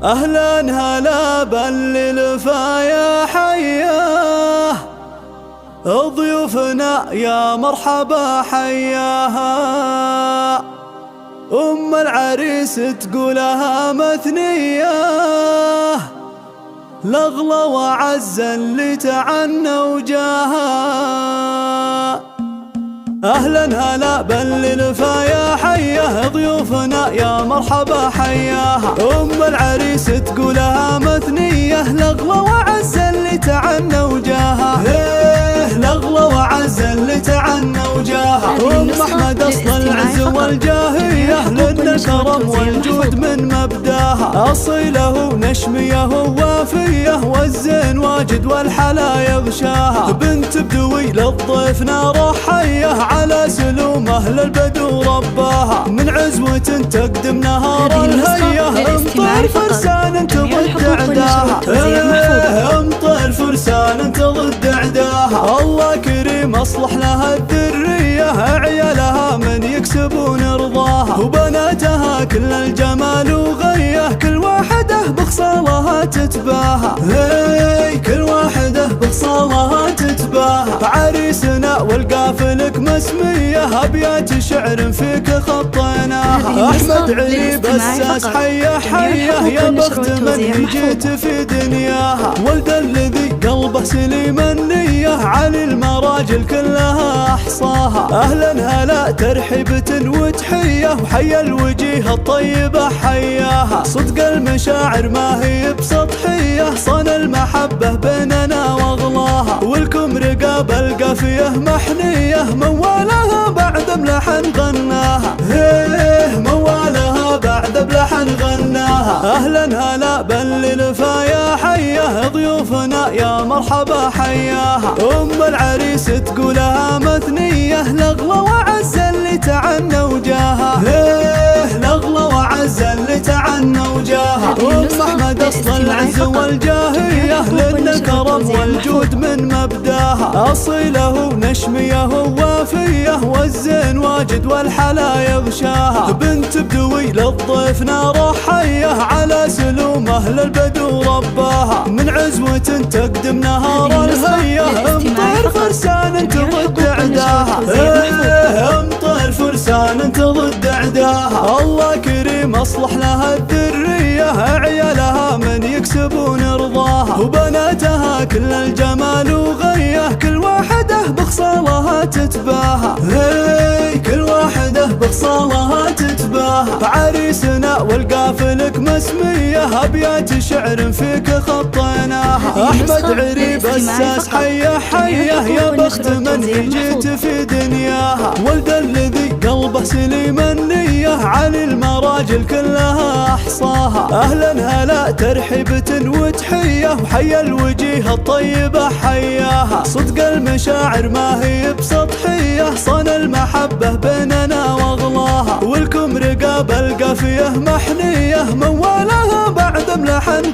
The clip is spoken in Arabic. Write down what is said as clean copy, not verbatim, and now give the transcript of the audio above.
أهلا هلا باللفا يا حياه، ضيوفنا يا مرحبا حياها. أم العريس تقولها مثنية، الأغلى وعز اللي تعنى وجاها. أهلا هلا باللفا يا حياه، ضيوفنا يا مرحبا حياها. أم العريس تقولها مثنية، الأغلى وعز اللي تعنى وجاها. الأغلى وعز اللي تعنى وجاها. أم أحمد أصل العز والجاهية، لأن الكرم والجود من مبداها. أصيلة ونشمية ووافية، والزين واجد والحلا يغشاها. بنت بدوي للضيف نار حية، على سلوم أهل البدو رباها. من عزوة تقدم نهار الهية، امطر فرسان تضد عداها. امطر فرسان تضد عداها. الله كريم اصلح لها الذرية، عيالها من يكسبون رضاها. وبناتها كل الجمال وغيه، كل واحدة بخصالها تتباهى. كل واحدة بخصالها تتباهى. عريسنا والقافلك مسمية، أبيات شعر فيك خطيناها. أحمد علي بساس حيا حيا، يا بخت من جيت في دنياها. ولد الذي قلبه سليم النية، علي المراجل كلها أحصاها. أهلا هلا ترحيبة وتحية، وحيا الوجيه الطيبة حياها. صدق المشاعر ما هي بسطحية، صن المحبة بيننا واغلاها. والكم رقاب القافية محنية، موالها بعد بلحن غناها. موالها بعد بلحن غناها. أهلا هلا باللفا يا حياه، ضيوفنا يا مرحبا حياها. أم العريس تقولها مثنية، الأغلى وعز اللي تعنى وجاها. الأغلى وعز اللي تعنى وجاها. أم أحمد أصل العز والجاهية، لأن الكرم والجود من مبداها. أصيلة ونشمية ووافية، والزين واجد والحلا يغشاها. بنت بدوي للضيف نار حية، على سلوم أهل البدو رباها. من عزوة تقدم نهار الهية، امطر فرسان تضد عداها. امطر فرسان تضد عداها. الله كريم اصلح لها الذرية، عيالها من يكسبون رضاها. وبناتها كل الجمال وغيه، كل واحدة بخصالها تتباهى. كل واحدة بخصالها تتباهى. عريسنا والقافلك مسمية، أبيات شعر فيك خطيناها. أحمد علي بساس حيا حيا، يا بخت من جيت في دنياها. ولد الذي قلبه سليم النية، علي المراجل كلها أحصاها. أهلا هلا ترحيبة وتحية، وحيا الوجيه الطيبة حياها. صدق المشاعر ما هي بسطحية، صن المحبة بيننا واغلاها. والكم رقاب القافية محنية، موالها بعد ملحن